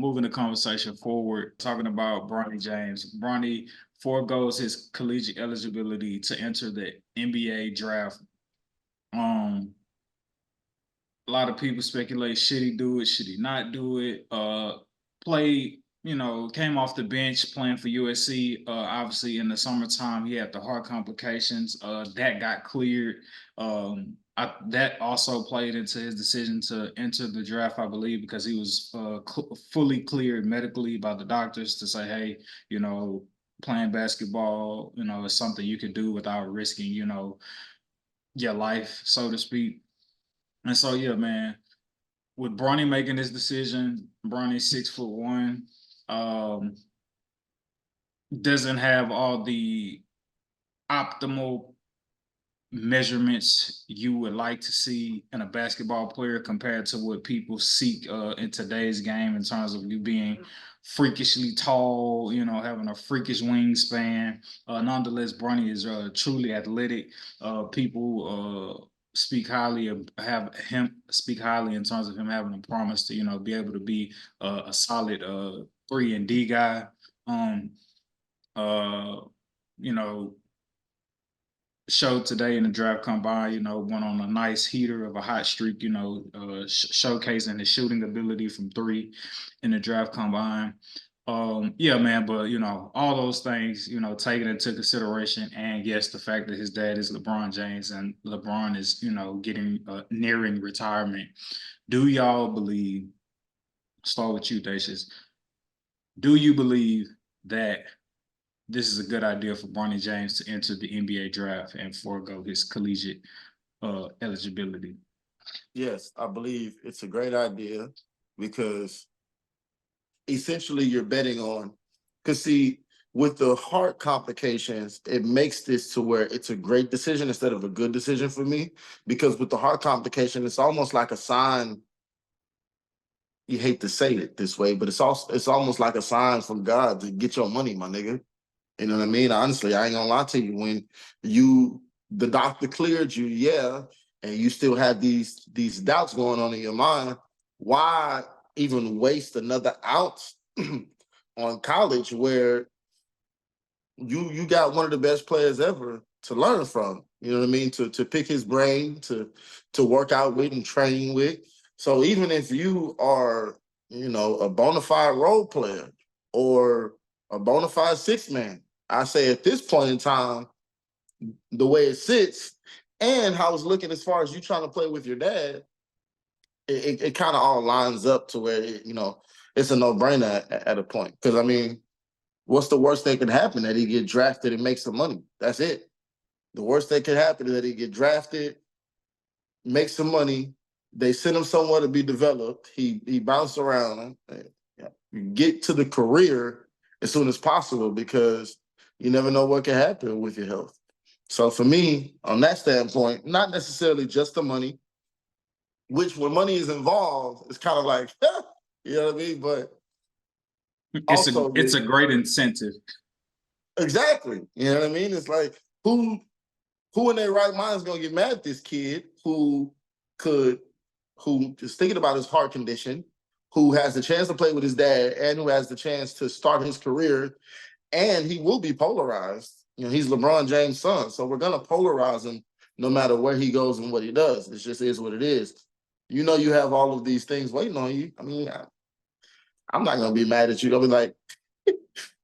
moving the conversation forward, talking about Bronny James. Bronny foregoes his collegiate eligibility to enter the NBA draft. Um, a lot of people speculate, should he do it? Should he not do it? Played, came off the bench playing for USC. Obviously, in the summertime, he had the heart complications. That got cleared. That also played into his decision to enter the draft, I believe, because he was fully cleared medically by the doctors to say, hey, playing basketball, is something you can do without risking, your life, so to speak. And so, yeah, man, with Bronny making this decision, Bronny's 6'1", doesn't have all the optimal measurements you would like to see in a basketball player compared to what people seek in today's game in terms of you being freakishly tall, having a freakish wingspan. Nonetheless, Bronny is truly athletic. People speak highly in terms of him having a promise to be able to be a solid 3-and-D guy. You know, showed today in the draft combine, went on a nice heater of a hot streak, showcasing his shooting ability from 3 in the draft combine. Yeah, man, but all those things, taken into consideration, and yes, the fact that his dad is LeBron James and LeBron is, getting nearing retirement. Do y'all believe? Start with you, Dacius. Do you believe that this is a good idea for Bronny James to enter the NBA draft and forego his collegiate eligibility? Yes, I believe it's a great idea because essentially you're betting on, because see, with the heart complications, it makes this to where it's a great decision instead of a good decision for me, because with the heart complication, it's almost like a sign. You hate to say it this way, but it's almost like a sign from God to get your money, my nigga. You know what I mean? Honestly, I ain't gonna lie to you. When the doctor cleared you, yeah, and you still have these doubts going on in your mind, why even waste another ounce on college where you got one of the best players ever to learn from? You know what I mean? To pick his brain, to work out with and train with. So even if you are, a bona fide role player or a bona fide 6-man, I say at this point in time, the way it sits and how it's looking as far as you trying to play with your dad, it kind of all lines up to where, it's a no-brainer at a point. Because, I mean, what's the worst that could happen? That he get drafted and make some money. That's it. The worst that could happen is that he get drafted, make some money, they send him somewhere to be developed, he bounced around, get to the career as soon as possible, because you never know what can happen with your health. So for me, on that standpoint, not necessarily just the money, which when money is involved, it's kind of like, you know what I mean? But it's a great incentive. Exactly. You know what I mean? It's like, who in their right mind is going to get mad at this kid who is thinking about his heart condition, who has the chance to play with his dad, and who has the chance to start his career, and he will be polarized. He's LeBron James' son, so we're going to polarize him no matter where he goes and what he does. It just is what it is. You have all of these things waiting on you. I mean, I'm not going to be mad at you. I'll be like,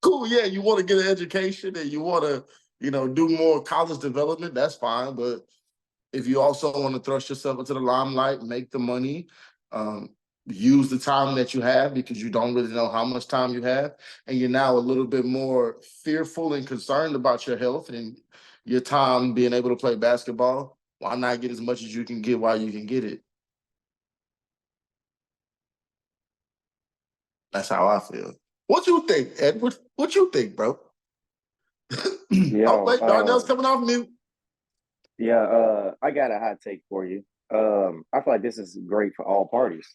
cool, yeah, you want to get an education and you want to, do more college development, that's fine. But if you also want to thrust yourself into the limelight, make the money, use the time that you have, because you don't really know how much time you have, and you're now a little bit more fearful and concerned about your health and your time being able to play basketball, why not get as much as you can get while you can get it? That's how I feel. What you think, Ed? What you think, bro? Oh, wait, Darnell's coming off mute. Yeah, I got a hot take for you. I feel like this is great for all parties.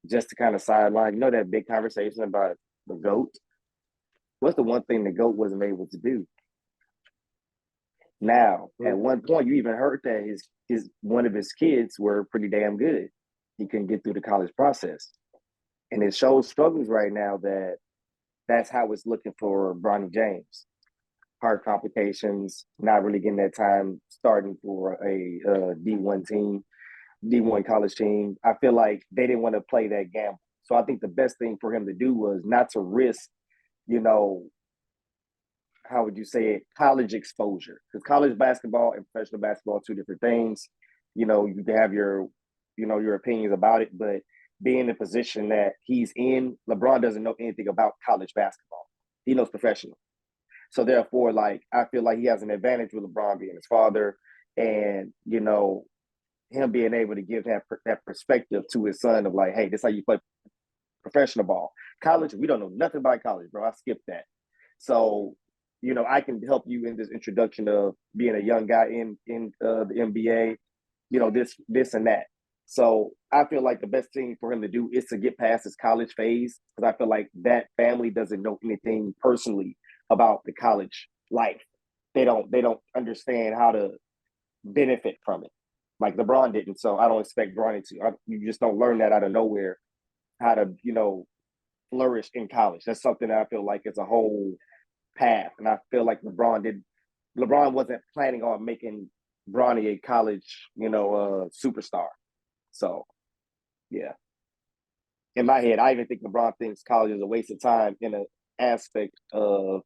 Just to kind of sideline, that big conversation about the GOAT. What's the one thing the GOAT wasn't able to do? Now, at one point, you even heard that his one of his kids were pretty damn good. He couldn't get through the college process. And it shows struggles right now that that's how it's looking for Bronny James. Heart complications, not really getting that time starting for a D1 team, D1 college team. I feel like they didn't want to play that gamble. So I think the best thing for him to do was not to risk, you know, how would you say it, college exposure. Because college basketball and professional basketball are two different things. You can have your opinions about it, but being in the position that he's in, LeBron doesn't know anything about college basketball. He knows professional. So therefore, like I feel like he has an advantage with LeBron being his father, and him being able to give that perspective to his son of like, hey, this is how you play professional ball. College, we don't know nothing about college, bro. I skipped that. So, I can help you in this introduction of being a young guy in the NBA. This and that. So I feel like the best thing for him to do is to get past his college phase because I feel like that family doesn't know anything personally about the college life. They don't understand how to benefit from it. Like LeBron didn't, so I don't expect Bronny to. You just don't learn that out of nowhere how to flourish in college. That's something that I feel like is a whole path, and I feel like LeBron wasn't planning on making Bronny a college superstar. So yeah, in my head, I even think LeBron thinks college is a waste of time in an aspect of.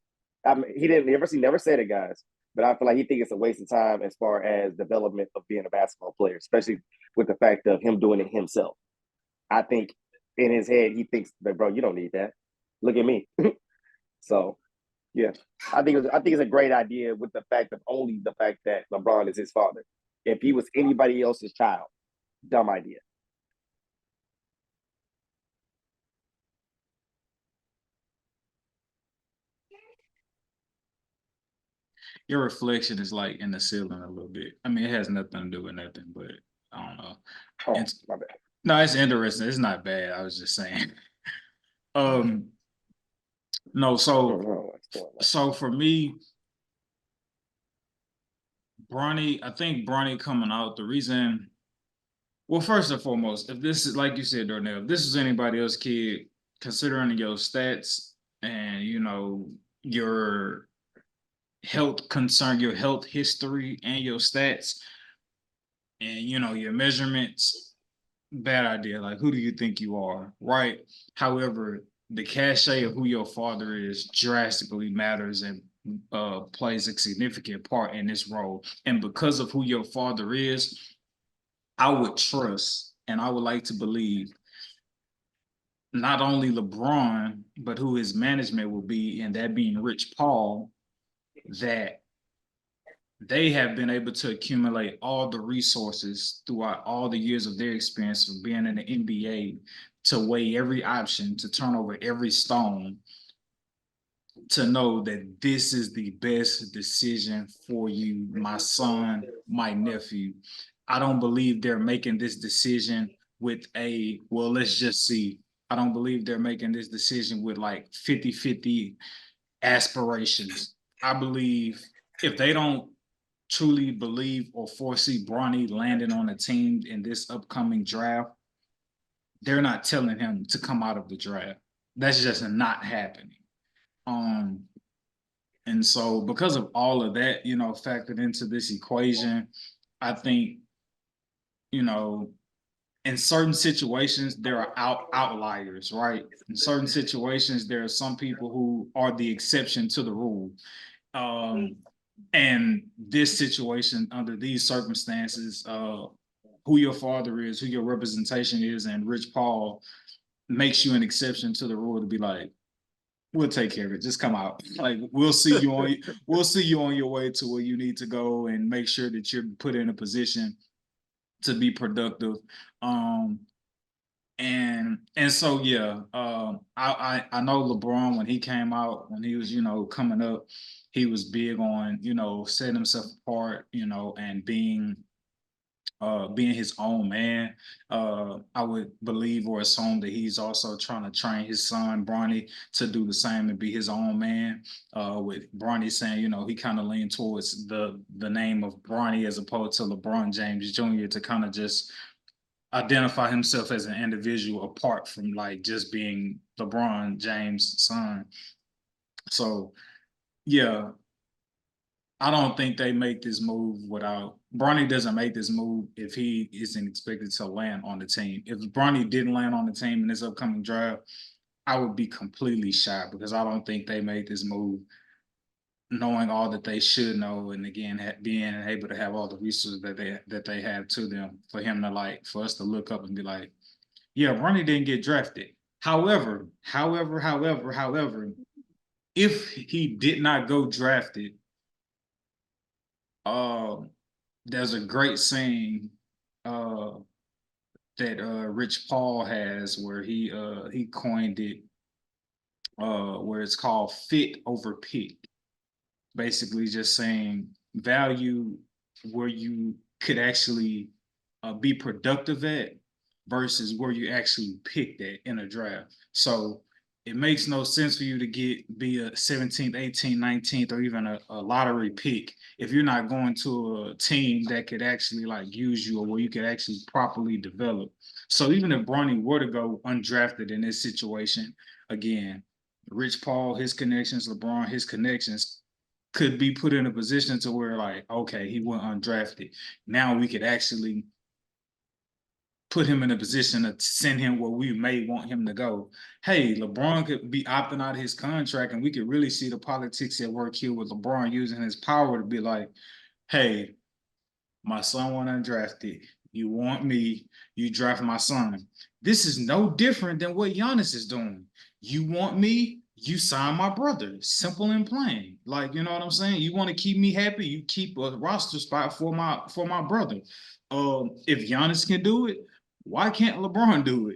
I mean, he never said it, guys, but I feel like he thinks it's a waste of time as far as development of being a basketball player, especially with the fact of him doing it himself. I think in his head he thinks that, bro, you don't need that. Look at me. So yeah, I think it's a great idea with the fact of only the fact that LeBron is his father. If he was anybody else's child, dumb idea. Your reflection is like in the ceiling a little bit. I mean, it has nothing to do with nothing, but I don't know. Oh, It's my bad. no, it's interesting. It's not bad. I was just saying. Um, no, so for me, I think Bronny coming out, the reason, well, first and foremost, if this is like you said, Darnell, if this is anybody else's kid, considering your stats and your health concern, your health history and your stats and your measurements, bad idea. Like, who do you think you are, right? However, the cachet of who your father is drastically matters and plays a significant part in this role. And because of who your father is, I would trust and I would like to believe not only LeBron, but who his management will be, and that being Rich Paul, that they have been able to accumulate all the resources throughout all the years of their experience of being in the NBA to weigh every option, to turn over every stone, to know that this is the best decision for you, my son, my nephew. I don't believe they're making this decision with well, let's just see. I don't believe they're making this decision with like 50-50 aspirations. I believe if they don't truly believe or foresee Bronny landing on a team in this upcoming draft, they're not telling him to come out of the draft. That's just not happening. Um, and so because of all of that, factored into this equation, I think, in certain situations, there are outliers, right? In certain situations, there are some people who are the exception to the rule. And this situation, under these circumstances, who your father is, who your representation is, and Rich Paul makes you an exception to the rule to be like, we'll take care of it. Just come out. Like we'll see you on your way to where you need to go and make sure that you're put in a position to be productive. And so yeah, I know LeBron when he came out, when he was coming up, he was big on setting himself apart, and being his own man. I would believe or assume that he's also trying to train his son Bronny to do the same and be his own man. With Bronny saying, he kind of leaned towards the name of Bronny as opposed to LeBron James Jr. to kind of just identify himself as an individual apart from like just being LeBron James' son. So yeah, I don't think they make this move without Bronny doesn't make this move if he isn't expected to land on the team. If Bronny didn't land on the team in this upcoming draft, I would be completely shocked because I don't think they made this move knowing all that they should know, and again being able to have all the resources that they have to them for him to like for us to look up and be like, yeah, Bronny didn't get drafted. However, if he did not go drafted, there's a great saying that Rich Paul has where he coined it where it's called fit over pick. Basically just saying value where you could actually be productive at versus where you actually picked at in a draft. So it makes no sense for you to be a 17th, 18th, 19th, or even a lottery pick if you're not going to a team that could actually like use you or where you could actually properly develop. So even if Bronny were to go undrafted in this situation, again, Rich Paul, his connections, LeBron, his connections could be put in a position to where like, okay, he went undrafted. Now we could actually put him in a position to send him where we may want him to go. Hey, LeBron could be opting out of his contract, and we could really see the politics at work here with LeBron using his power to be like, hey, my son went undrafted. You want me, you draft my son. This is no different than what Giannis is doing. You want me, you sign my brother. Simple and plain. Like, you know what I'm saying? You want to keep me happy, you keep a roster spot for my brother. If Giannis can do it, why can't LeBron do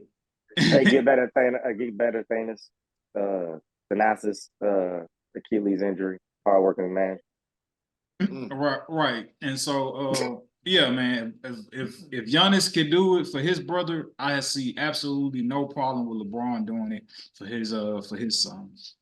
Hey, it? get better Thanos. Thanasis, Achilles injury, hardworking man. Right. And so yeah, man, if Giannis can do it for his brother, I see absolutely no problem with LeBron doing it for his son.